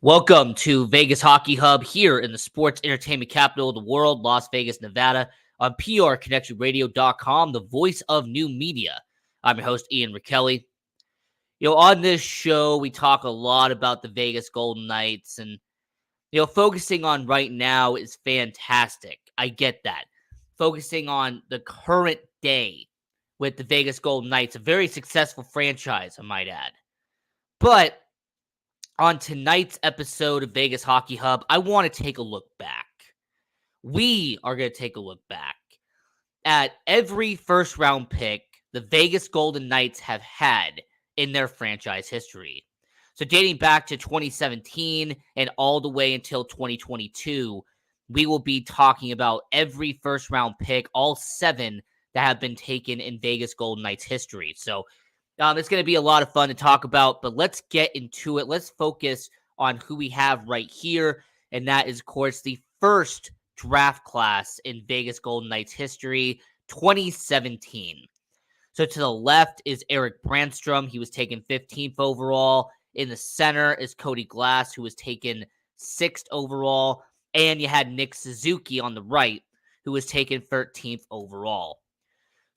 Welcome to Vegas Hockey Hub here in the sports entertainment capital of the world, Las Vegas, Nevada, on PRConnectionRadio.com, the voice of new media. I'm your host, Ian Rickelli. On this show, we talk a lot about the Vegas Golden Knights, and, focusing on right now is fantastic. I get that. Focusing on the current day with the Vegas Golden Knights, a very successful franchise, I might add. But on tonight's episode of Vegas Hockey Hub, I want to take a look back. We are going to take a look back at every first round pick the Vegas Golden Knights have had in their franchise history. So dating back to 2017 and all the way until 2022, we will be talking about every first round pick, all 7 that have been taken in Vegas Golden Knights history. So it's going to be a lot of fun to talk about, but let's get into it. Let's focus on who we have right here, and that is, of course, the first draft class in Vegas Golden Knights history, 2017. So to the left is Erik Brannstrom. He was taken 15th overall. In the center is Cody Glass, who was taken 6th overall. And you had Nick Suzuki on the right, who was taken 13th overall.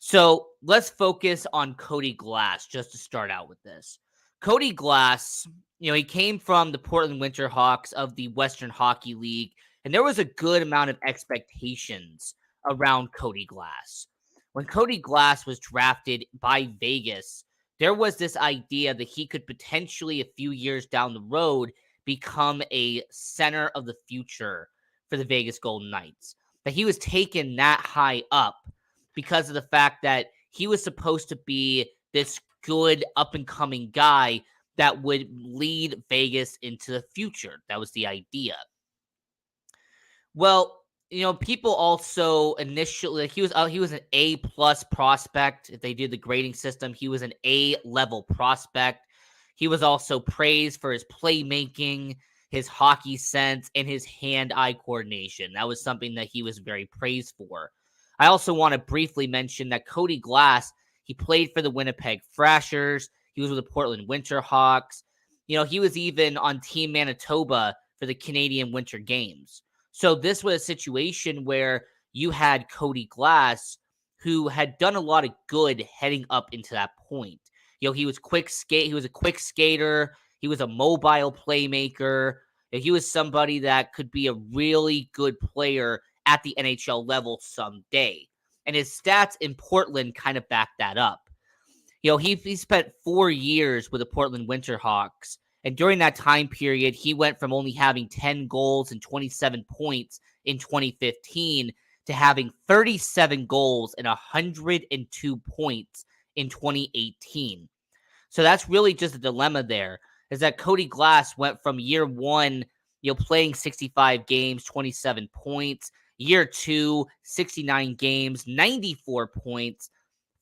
So let's focus on Cody Glass just to start out with this. Cody Glass, he came from the Portland Winterhawks of the Western Hockey League, and there was a good amount of expectations around Cody Glass. When Cody Glass was drafted by Vegas, there was this idea that he could potentially, a few years down the road, become a center of the future for the Vegas Golden Knights. That he was taken that high up because of the fact that he was supposed to be this good up-and-coming guy that would lead Vegas into the future. That was the idea. Well, people also initially, he was an A-plus prospect. If they did the grading system, he was an A-level prospect. He was also praised for his playmaking, his hockey sense, and his hand-eye coordination. That was something that he was very praised for. I also want to briefly mention that Cody Glass, he played for the Winnipeg Thrashers. He was with the Portland Winterhawks. He was even on Team Manitoba for the Canadian Winter Games. So this was a situation where you had Cody Glass, who had done a lot of good heading up into that point. He was quick skate. He was a quick skater. He was a mobile playmaker. He was somebody that could be a really good player at the NHL level someday. And his stats in Portland kind of back that up. He spent 4 years with the Portland Winterhawks. And during that time period, he went from only having 10 goals and 27 points in 2015 to having 37 goals and 102 points in 2018. So that's really just a dilemma there, is that Cody Glass went from year one, playing 65 games, 27 points. Year 2, 69 games, 94 points.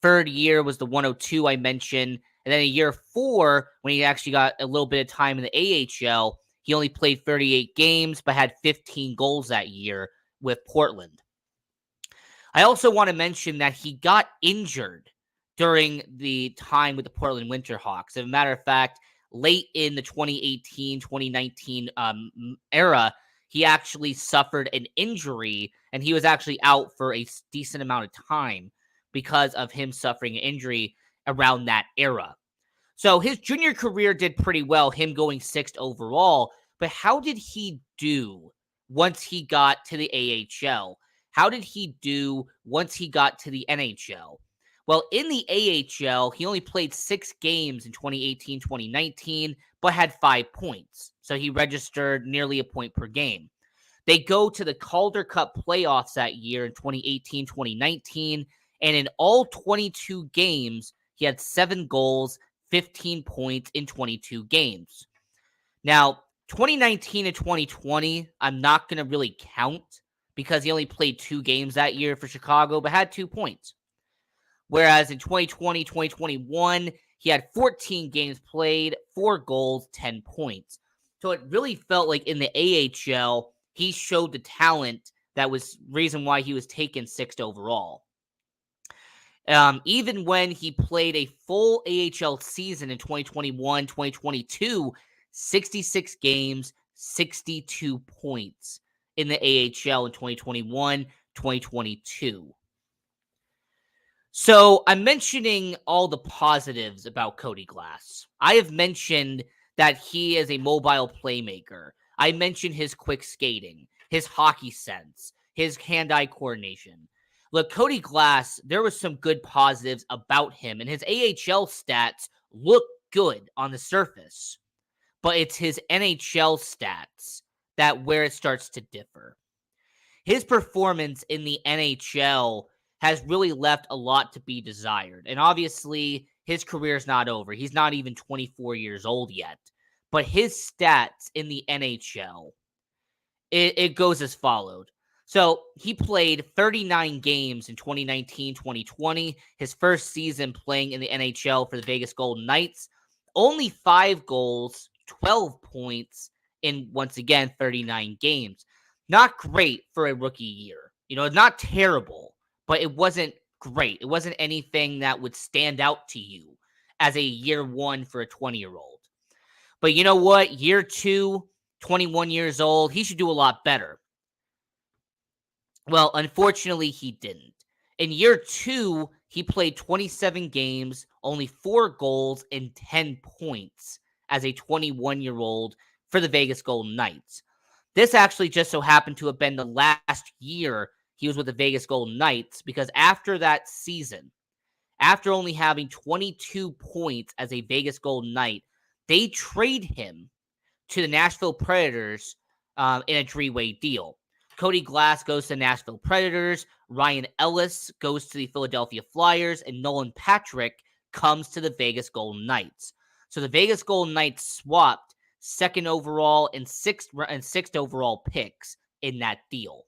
Third year was the 102 I mentioned. And then in year 4, when he actually got a little bit of time in the AHL, he only played 38 games, but had 15 goals that year with Portland. I also want to mention that he got injured during the time with the Portland Winterhawks. As a matter of fact, late in the 2018-2019 era, he actually suffered an injury, and he was actually out for a decent amount of time because of him suffering an injury around that era. So his junior career did pretty well, him going 6th overall, but how did he do once he got to the AHL? How did he do once he got to the NHL? Well, in the AHL, he only played 6 games in 2018-2019, but had 5 points. So he registered nearly a point per game. They go to the Calder Cup playoffs that year in 2018-2019, and in all 22 games, he had 7 goals, 15 points in 22 games. Now, 2019 and 2020, I'm not going to really count because he only played 2 games that year for Chicago, but had 2 points. Whereas in 2020, 2021, he had 14 games played, 4 goals, 10 points. So it really felt like in the AHL, he showed the talent that was reason why he was taken 6th overall. Even when he played a full AHL season in 2021, 2022, 66 games, 62 points in the AHL in 2021, 2022. So I'm mentioning all the positives about Cody Glass. I have mentioned that he is a mobile playmaker. I mentioned his quick skating, his hockey sense, his hand-eye coordination. Look, Cody Glass, there was some good positives about him, and his AHL stats look good on the surface. But it's his NHL stats that where it starts to differ. His performance in the NHL has really left a lot to be desired. And obviously, his career is not over. He's not even 24 years old yet. But his stats in the NHL, it goes as followed. So he played 39 games in 2019-2020, his first season playing in the NHL for the Vegas Golden Knights. Only 5 goals, 12 points in, once again, 39 games. Not great for a rookie year. It's not terrible, but it wasn't great. It wasn't anything that would stand out to you as a year one for a 20-year-old. But you know what? Year two, 21 years old, he should do a lot better. Well, unfortunately, he didn't. In year two, he played 27 games, only 4 goals and 10 points as a 21-year-old for the Vegas Golden Knights. This actually just so happened to have been the last year he was with the Vegas Golden Knights, because after that season, after only having 22 points as a Vegas Golden Knight, they trade him to the Nashville Predators in a 3-way deal. Cody Glass goes to the Nashville Predators, Ryan Ellis goes to the Philadelphia Flyers, and Nolan Patrick comes to the Vegas Golden Knights. So the Vegas Golden Knights swapped 2nd overall and 6th overall picks in that deal.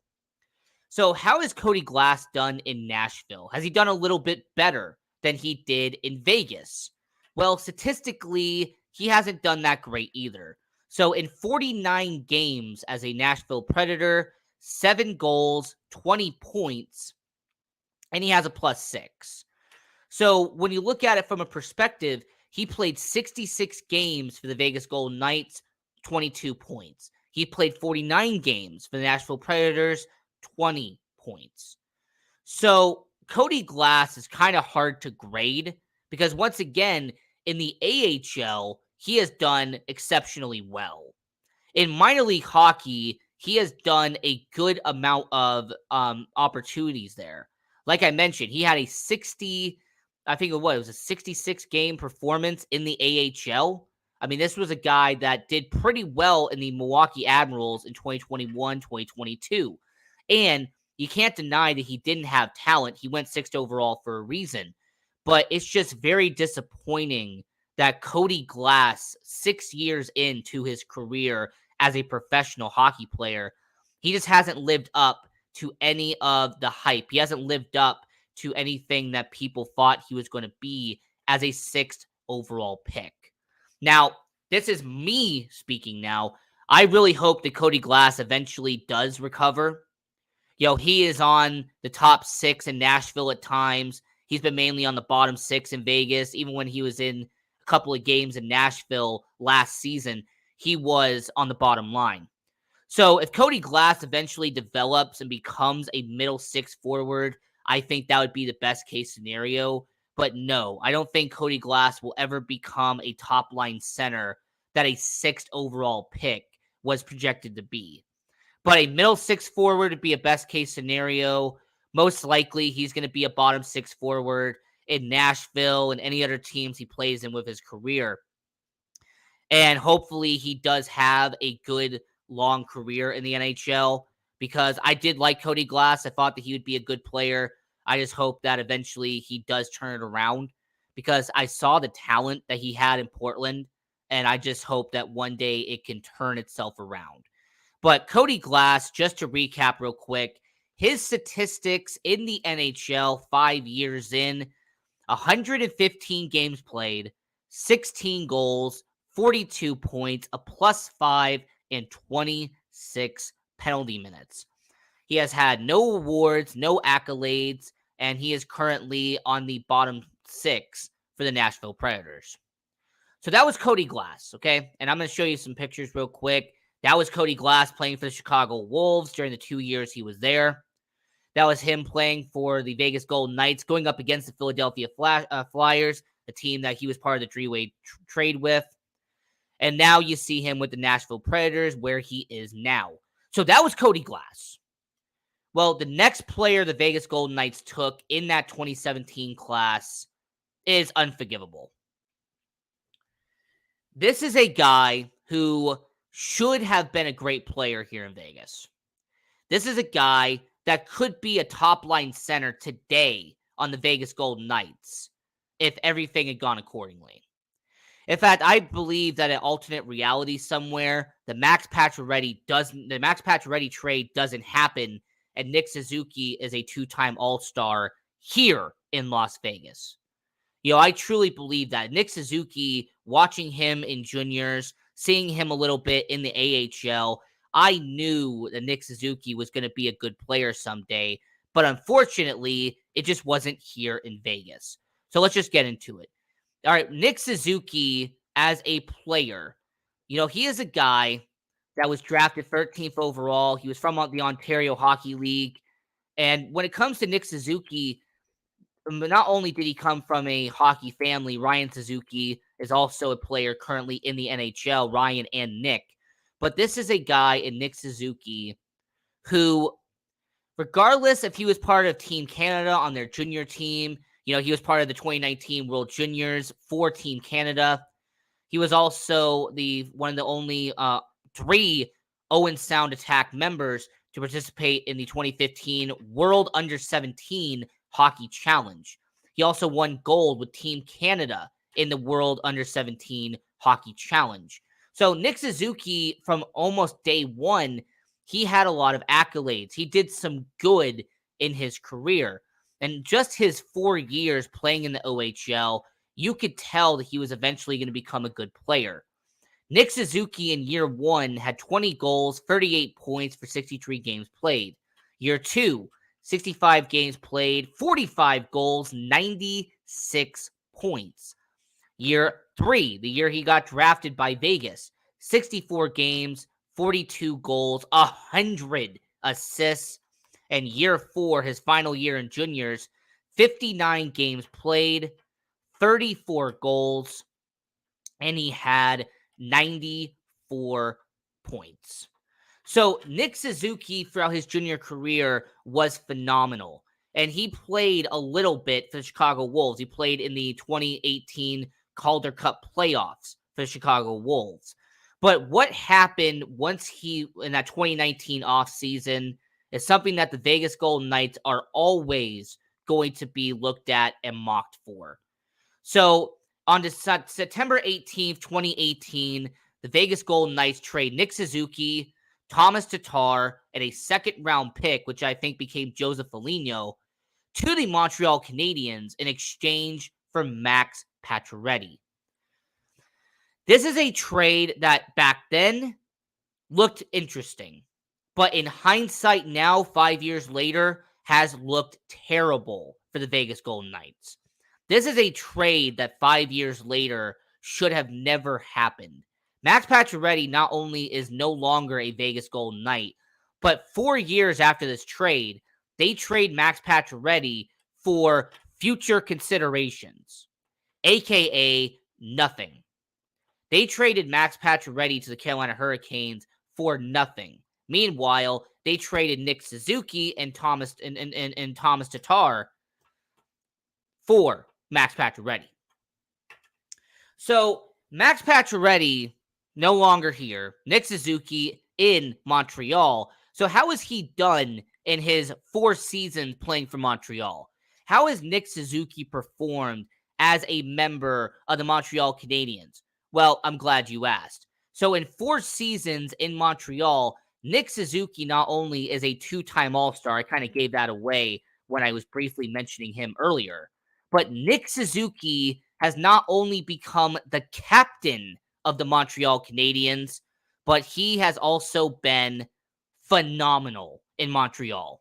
So how has Cody Glass done in Nashville? Has he done a little bit better than he did in Vegas? Well, statistically, he hasn't done that great either. So in 49 games as a Nashville Predator, 7 goals, 20 points, and he has a +6. So when you look at it from a perspective, he played 66 games for the Vegas Golden Knights, 22 points. He played 49 games for the Nashville Predators, 20 points. So Cody Glass is kind of hard to grade because, once again, in the AHL, he has done exceptionally well. In minor league hockey, he has done a good amount of opportunities there. Like I mentioned, he had a 66 game performance in the AHL. I mean, this was a guy that did pretty well in the Milwaukee Admirals in 2021, 2022. And you can't deny that he didn't have talent. He went 6th overall for a reason. But it's just very disappointing that Cody Glass, 6 years into his career as a professional hockey player, he just hasn't lived up to any of the hype. He hasn't lived up to anything that people thought he was going to be as a 6th overall pick. Now, this is me speaking now. I really hope that Cody Glass eventually does recover. He is on the top 6 in Nashville at times. He's been mainly on the bottom 6 in Vegas. Even when he was in a couple of games in Nashville last season, he was on the bottom line. So if Cody Glass eventually develops and becomes a middle 6 forward, I think that would be the best case scenario. But no, I don't think Cody Glass will ever become a top line center that a 6th overall pick was projected to be. But a middle 6 forward would be a best case scenario. Most likely, he's going to be a bottom 6 forward in Nashville and any other teams he plays in with his career. And hopefully, he does have a good long career in the NHL, because I did like Cody Glass. I thought that he would be a good player. I just hope that eventually he does turn it around, because I saw the talent that he had in Portland, and I just hope that one day it can turn itself around. But Cody Glass, just to recap real quick, his statistics in the NHL 5 years in: 115 games played, 16 goals, 42 points, a +5, and 26 penalty minutes. He has had no awards, no accolades, and he is currently on the bottom 6 for the Nashville Predators. So that was Cody Glass, okay? And I'm going to show you some pictures real quick. That was Cody Glass playing for the Chicago Wolves during the 2 years he was there. That was him playing for the Vegas Golden Knights, going up against the Philadelphia Flyers, the team that he was part of the three-way trade with. And now you see him with the Nashville Predators, where he is now. So that was Cody Glass. Well, the next player the Vegas Golden Knights took in that 2017 class is unforgivable. This is a guy who should have been a great player here in Vegas. This is a guy that could be a top-line center today on the Vegas Golden Knights if everything had gone accordingly. In fact, I believe that an alternate reality somewhere, the Max Pacioretty trade doesn't happen, and Nick Suzuki is a two-time All-Star here in Las Vegas. I truly believe that. Nick Suzuki, watching him in juniors, seeing him a little bit in the AHL, I knew that Nick Suzuki was going to be a good player someday, but unfortunately, it just wasn't here in Vegas. So let's just get into it. All right, Nick Suzuki as a player, he is a guy that was drafted 13th overall. He was from the Ontario Hockey League. And when it comes to Nick Suzuki, not only did he come from a hockey family, Ryan Suzuki is also a player currently in the NHL, Ryan and Nick. But this is a guy in Nick Suzuki who, regardless if he was part of Team Canada on their junior team, he was part of the 2019 World Juniors for Team Canada. He was also one of the only 3 Owen Sound Attack members to participate in the 2015 World Under-17 Hockey Challenge. He also won gold with Team Canada in the World Under-17 Hockey Challenge. So Nick Suzuki, from almost day one, he had a lot of accolades. He did some good in his career. And just his 4 years playing in the OHL, you could tell that he was eventually going to become a good player. Nick Suzuki in year 1 had 20 goals, 38 points for 63 games played. Year 2, 65 games played, 45 goals, 96 points. Year 3, the year he got drafted by Vegas, 64 games, 42 goals, 100 assists. And year 4, his final year in juniors, 59 games played, 34 goals, and he had 94 points. So Nick Suzuki throughout his junior career was phenomenal. And he played a little bit for the Chicago Wolves. He played in the 2018 Calder Cup playoffs for the Chicago Wolves. But what happened once in that 2019 offseason is something that the Vegas Golden Knights are always going to be looked at and mocked for. So on September 18th, 2018, the Vegas Golden Knights trade Nick Suzuki, Thomas Tatar, and a second-round pick, which I think became Joseph Foligno, to the Montreal Canadiens in exchange for Max Pacioretty. This is a trade that back then looked interesting, but in hindsight now, 5 years later, has looked terrible for the Vegas Golden Knights. This is a trade that 5 years later should have never happened. Max Pacioretty not only is no longer a Vegas Golden Knight, but 4 years after this trade, they trade Max Pacioretty for future considerations, aka nothing. They traded Max Pacioretty to the Carolina Hurricanes for nothing. Meanwhile, they traded Nick Suzuki and Thomas Tatar for Max Pacioretty. So Max Pacioretty no longer here. Nick Suzuki in Montreal. So how has he done in his 4 seasons playing for Montreal? How has Nick Suzuki performed as a member of the Montreal Canadiens? Well, I'm glad you asked. So in 4 seasons in Montreal, Nick Suzuki not only is a 2-time All-Star, I kind of gave that away when I was briefly mentioning him earlier, but Nick Suzuki has not only become the captain of the Montreal Canadiens, but he has also been phenomenal in Montreal.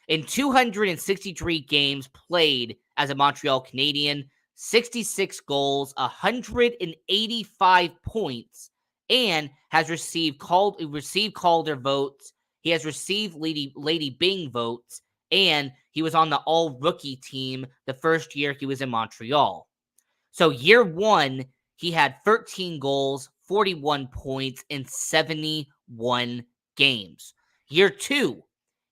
In 263 games played as a Montreal Canadien, 66 goals, 185 points, and has received Calder votes. He has received Lady Byng votes, and he was on the all-rookie team the first year he was in Montreal. So year one, he had 13 goals, 41 points in 71 games. Year two,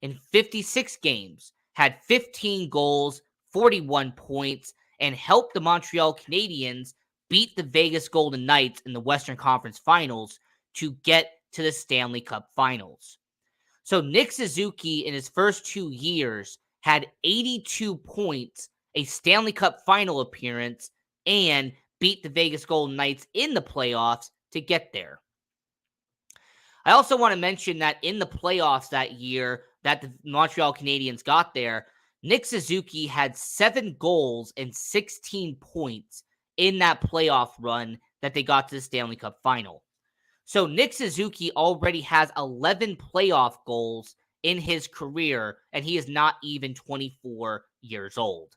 in 56 games, had 15 goals, 41 points, and helped the Montreal Canadiens beat the Vegas Golden Knights in the Western Conference Finals to get to the Stanley Cup Finals. So Nick Suzuki in his first 2 years had 82 points, a Stanley Cup Final appearance, and beat the Vegas Golden Knights in the playoffs to get there. I also want to mention that in the playoffs that year that the Montreal Canadiens got there, Nick Suzuki had 7 goals and 16 points in that playoff run that they got to the Stanley Cup Final. So Nick Suzuki already has 11 playoff goals in his career, and he is not even 24 years old.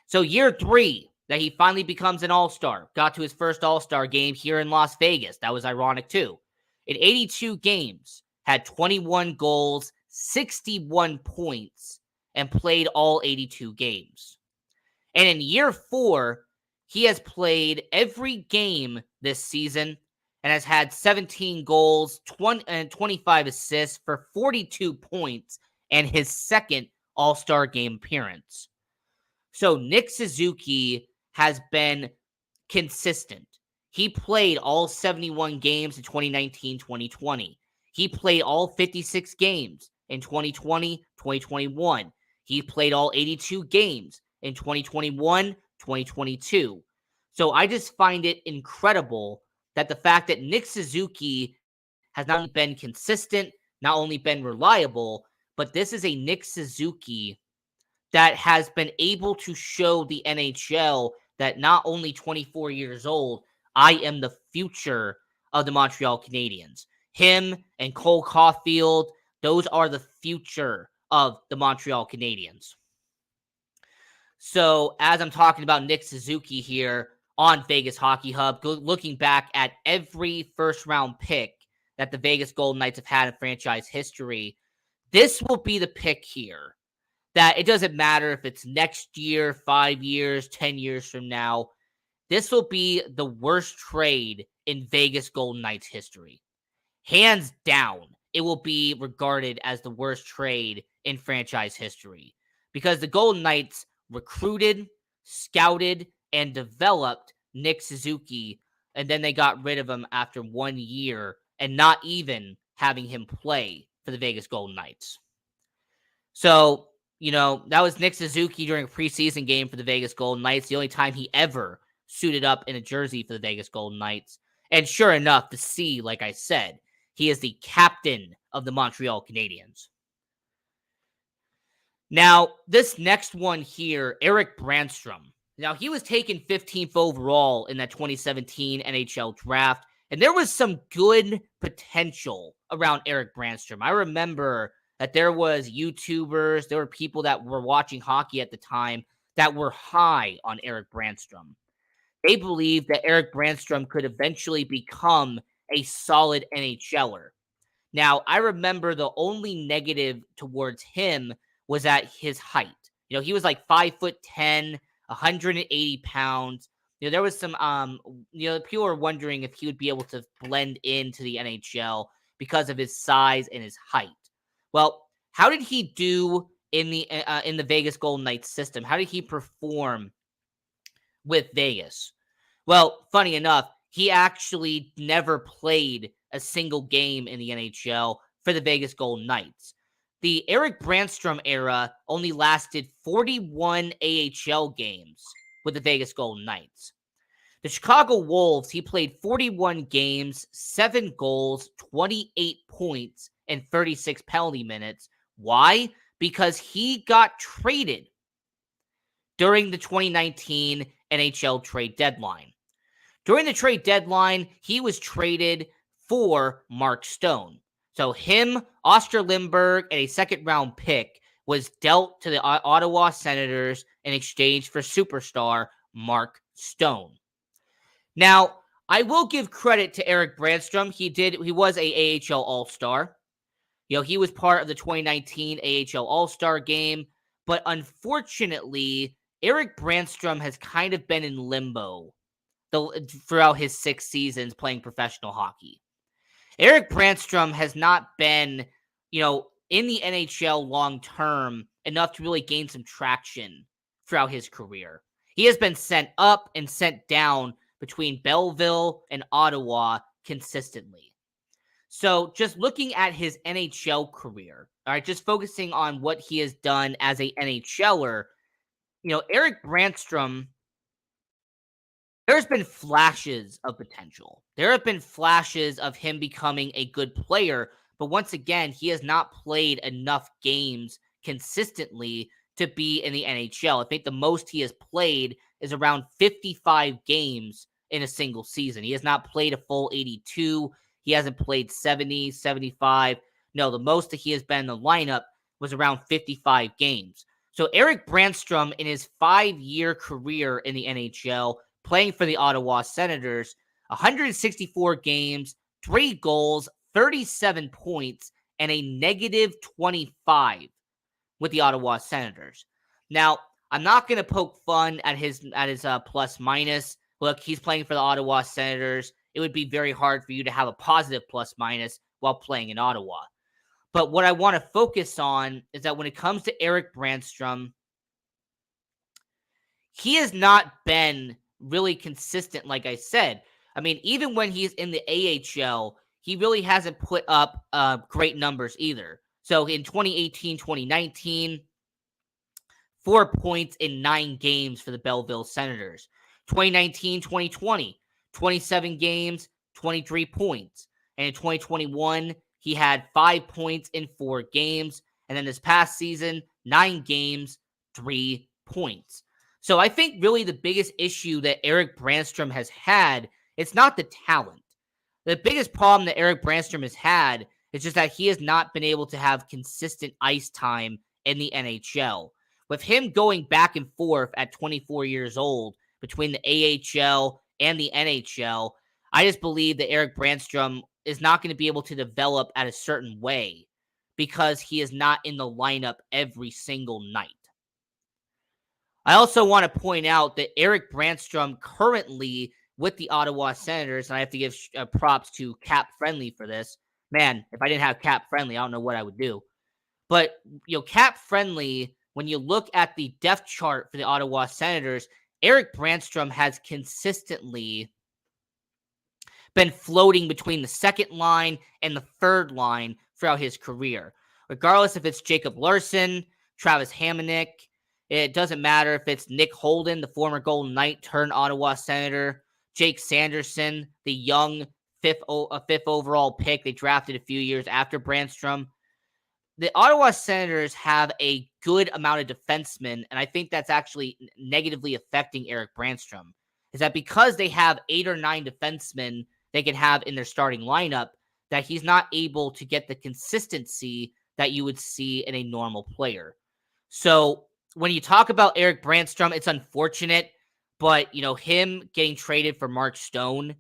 So year 3, that he finally becomes an All-Star, got to his first All-Star game here in Las Vegas. That was ironic too. In 82 games, had 21 goals, 61 points, and played all 82 games. And in year 4, he has played every game this season and has had 17 goals, 25 assists for 42 points and his second All-Star game appearance. So Nick Suzuki has been consistent. He played all 71 games in 2019-2020. He played all 56 games in 2020-2021. He played all 82 games in 2021-2022. So I just find it incredible that the fact that Nick Suzuki has not only been consistent, not only been reliable, but this is a Nick Suzuki that has been able to show the NHL that not only 24 years old, I am the future of the Montreal Canadiens. Him and Cole Caulfield, those are the future of the Montreal Canadiens. So as I'm talking about Nick Suzuki here on Vegas Hockey Hub, looking back at every first-round pick that the Vegas Golden Knights have had in franchise history, this will be the pick here. That it doesn't matter if it's next year, 5 years, 10 years from now. This will be the worst trade in Vegas Golden Knights history. Hands down, it will be regarded as the worst trade in franchise history because the Golden Knights recruited, scouted, and developed Nick Suzuki, and then they got rid of him after 1 year and not even having him play for the Vegas Golden Knights. So, that was Nick Suzuki during a preseason game for the Vegas Golden Knights, the only time he ever suited up in a jersey for the Vegas Golden Knights. And sure enough, like I said, he is the captain of the Montreal Canadiens. Now, this next one here, Erik Brannstrom. Now, he was taken 15th overall in that 2017 NHL draft, and there was some good potential around Erik Brannstrom. I remember that there was YouTubers, there were people that were watching hockey at the time that were high on Erik Brannstrom. They believed that Erik Brannstrom could eventually become a solid NHLer. Now, I remember the only negative towards him was at his height. He was like 5'10", 180 pounds. There was some, people were wondering if he would be able to blend into the NHL because of his size and his height. Well, how did he do in the Vegas Golden Knights system? How did he perform with Vegas? Well, funny enough, he actually never played a single game in the NHL for the Vegas Golden Knights. The Erik Brannstrom era only lasted 41 AHL games with the Vegas Golden Knights. The Chicago Wolves, he played 41 games, 7 goals, 28 points, and 36 penalty minutes. Why? Because he got traded during the 2019 NHL trade deadline. During the trade deadline, he was traded for Mark Stone. So him, Oscar Lindberg, and a second-round pick was dealt to the Ottawa Senators in exchange for superstar Mark Stone. Now, I will give credit to Eric Brandstrom. He was a AHL All-Star. He was part of the 2019 AHL All-Star game, but unfortunately, Eric Brandstrom has kind of been in limbo throughout his 6 seasons playing professional hockey. Eric Brandstrom has not been, in the NHL long term enough to really gain some traction throughout his career. He has been sent up and sent down between Belleville and Ottawa consistently. So just looking at his NHL career, all right, just focusing on what he has done as a NHLer, Eric Brandstrom, there's been flashes of potential. There have been flashes of him becoming a good player, but once again, he has not played enough games consistently to be in the NHL. I think the most he has played is around 55 games in a single season. He has not played a full 82. He hasn't played 70, 75. No, the most that he has been in the lineup was around 55 games. So Eric Brandstrom, in his 5-year career in the NHL, playing for the Ottawa Senators, 164 games, 3 goals, 37 points, and a negative 25 with the Ottawa Senators. Now, I'm not going to poke fun at his plus minus. Look, he's playing for the Ottawa Senators. It would be very hard for you to have a positive plus minus while playing in Ottawa. But what I want to focus on is that when it comes to Eric Brandstrom, he has not been really consistent, like I said. I mean, even when he's in the AHL, he really hasn't put up great numbers either. So in 2018, 2019, 4 points in 9 games for the Belleville Senators. 2019, 2020, 27 games, 23 points. And in 2021, he had 5 points in 4 games. And then this past season, 9 games, 3 points. So I think really the biggest issue that Eric Brandstrom has had, it's not the talent. The biggest problem that Eric Brandstrom has had is just that he has not been able to have consistent ice time in the NHL. With him going back and forth at 24 years old between the AHL and the NHL, I just believe that Eric Brandstrom is not going to be able to develop at a certain way because he is not in the lineup every single night. I also want to point out that Eric Brandstrom currently with the Ottawa Senators, and I have to give props to Cap Friendly for this. Man, if I didn't have Cap Friendly, I don't know what I would do. But, Cap Friendly, when you look at the depth chart for the Ottawa Senators, Eric Brandstrom has consistently been floating between the second line and the third line throughout his career. Regardless if it's Jacob Larson, Travis Hamonic, it doesn't matter if it's Nick Holden, the former Golden Knight turned Ottawa Senator, Jake Sanderson, the young fifth overall pick they drafted a few years after Brandstrom. The Ottawa Senators have a good amount of defensemen, and I think that's actually negatively affecting Eric Brandstrom. Is that because they have 8 or 9 defensemen they can have in their starting lineup, that he's not able to get the consistency that you would see in a normal player. So when you talk about Eric Brandstrom, it's unfortunate, but him getting traded for Mark Stone,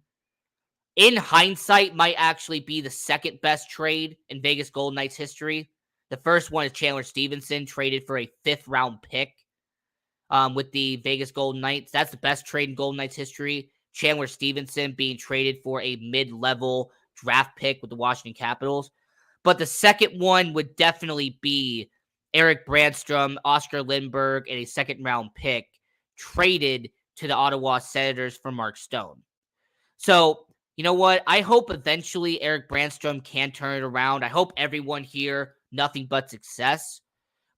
in hindsight, might actually be the second best trade in Vegas Golden Knights history. The first one is Chandler Stevenson, traded for a 5th-round pick with the Vegas Golden Knights. That's the best trade in Golden Knights history. Chandler Stevenson being traded for a mid-level draft pick with the Washington Capitals. But the second one would definitely be Eric Brandstrom, Oscar Lindbergh, and a 2nd-round pick traded to the Ottawa Senators for Mark Stone. So, you know what? I hope eventually Eric Brandstrom can turn it around. I hope everyone here, nothing but success.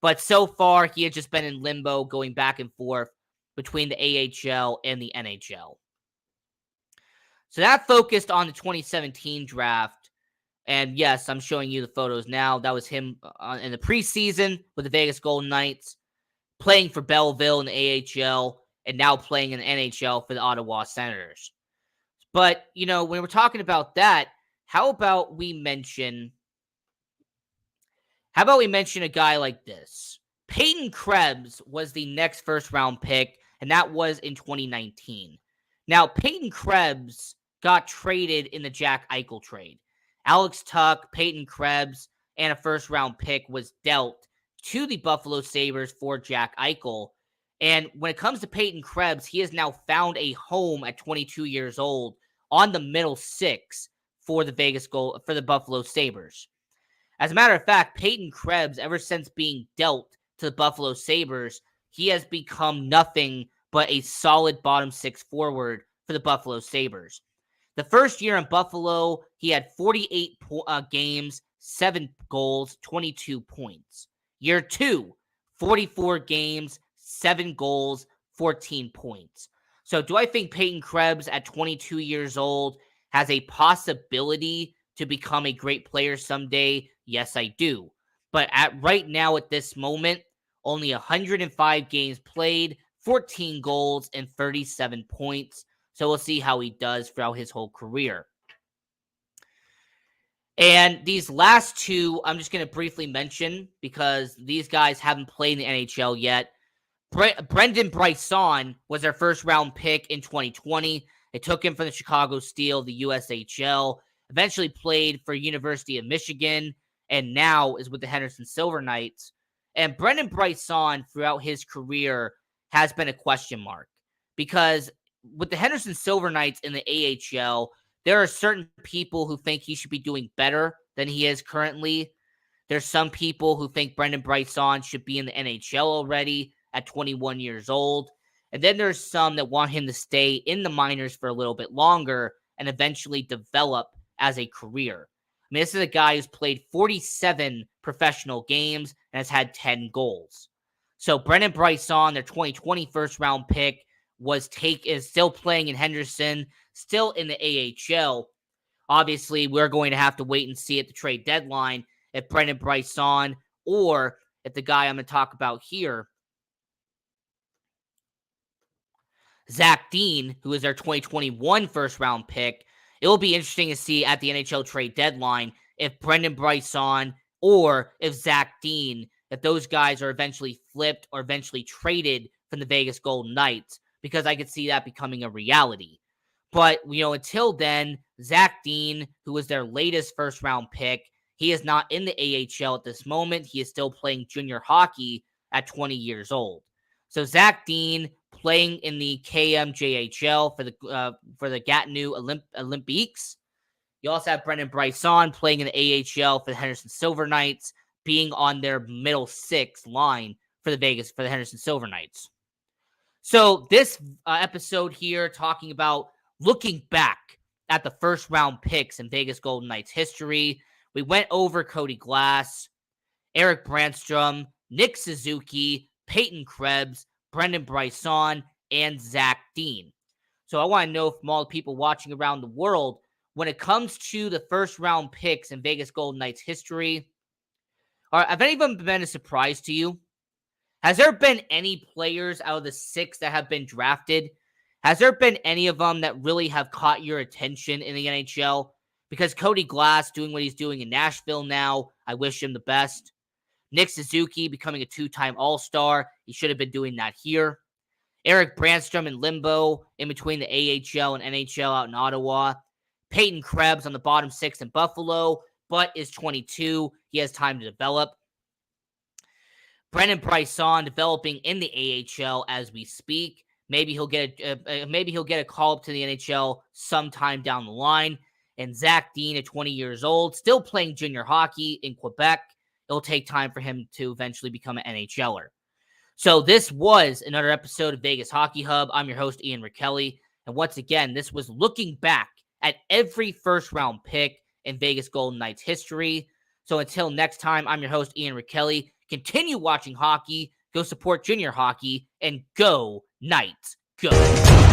But so far, he has just been in limbo, going back and forth between the AHL and the NHL. So that focused on the 2017 draft. And yes, I'm showing you the photos now. That was him in the preseason with the Vegas Golden Knights, playing for Belleville in the AHL, and now playing in the NHL for the Ottawa Senators. But, when we're talking about that, how about we mention a guy like this? Peyton Krebs was the next first-round pick, and that was in 2019. Now, Peyton Krebs got traded in the Jack Eichel trade. Alex Tuch, Peyton Krebs, and a first-round pick was dealt to the Buffalo Sabres for Jack Eichel. And when it comes to Peyton Krebs, he has now found a home at 22 years old on the middle six for the Buffalo Sabres. As a matter of fact, Peyton Krebs, ever since being dealt to the Buffalo Sabres, he has become nothing but a solid bottom six forward for the Buffalo Sabres. The first year in Buffalo, he had 48 games, 7 goals, 22 points. Year 2, 44 games, 7 goals, 14 points. So do I think Peyton Krebs at 22 years old has a possibility to become a great player someday? Yes, I do. But right now at this moment, only 105 games played, 14 goals, and 37 points. So we'll see how he does throughout his whole career. And these last two, I'm just going to briefly mention because these guys haven't played in the NHL yet. Brendan Brisson was their first round pick in 2020. They took him from the Chicago Steel, the USHL, eventually played for University of Michigan, and now is with the Henderson Silver Knights. And Brendan Brisson, throughout his career, has been a question mark because with the Henderson Silver Knights in the AHL, there are certain people who think he should be doing better than he is currently. There's some people who think Brendan Brisson should be in the NHL already at 21 years old. And then there's some that want him to stay in the minors for a little bit longer and eventually develop as a career. I mean, this is a guy who's played 47 professional games and has had 10 goals. So Brendan Brisson, their 2020 first-round pick, is still playing in Henderson, still in the AHL. Obviously, we're going to have to wait and see at the trade deadline if Brendan Brisson or if the guy I'm going to talk about here, Zach Dean, who is their 2021 first-round pick. It will be interesting to see at the NHL trade deadline if Brendan Brisson or if Zach Dean, if those guys are eventually flipped or eventually traded from the Vegas Golden Knights, because I could see that becoming a reality. But, until then, Zach Dean, who was their latest first-round pick, he is not in the AHL at this moment. He is still playing junior hockey at 20 years old. So Zach Dean playing in the KMJHL for the Gatineau Olympiques. You also have Brendan Brisson playing in the AHL for the Henderson Silver Knights, being on their middle six line for the Henderson Silver Knights. So this episode here talking about looking back at the first round picks in Vegas Golden Knights history. We went over Cody Glass, Erik Brannstrom, Nick Suzuki, Peyton Krebs, Brendan Brisson, and Zach Dean. So I want to know from all the people watching around the world, when it comes to the first round picks in Vegas Golden Knights history, have any of them been a surprise to you? Has there been any players out of the 6 that have been drafted? Has there been any of them that really have caught your attention in the NHL? Because Cody Glass doing what he's doing in Nashville now, I wish him the best. Nick Suzuki becoming a 2-time All-Star. He should have been doing that here. Erik Brannstrom in limbo in between the AHL and NHL out in Ottawa. Peyton Krebs on the bottom 6 in Buffalo, but is 22. He has time to develop. Brendan Brisson developing in the AHL as we speak. Maybe he'll get a call up to the NHL sometime down the line. And Zach Dean at 20 years old, still playing junior hockey in Quebec. It'll take time for him to eventually become an NHLer. So this was another episode of Vegas Hockey Hub. I'm your host, Ian Rickelli. And once again, this was looking back at every first-round pick in Vegas Golden Knights history. So until next time, I'm your host, Ian Rickelli. Continue watching hockey, go support junior hockey, and go Knights, go!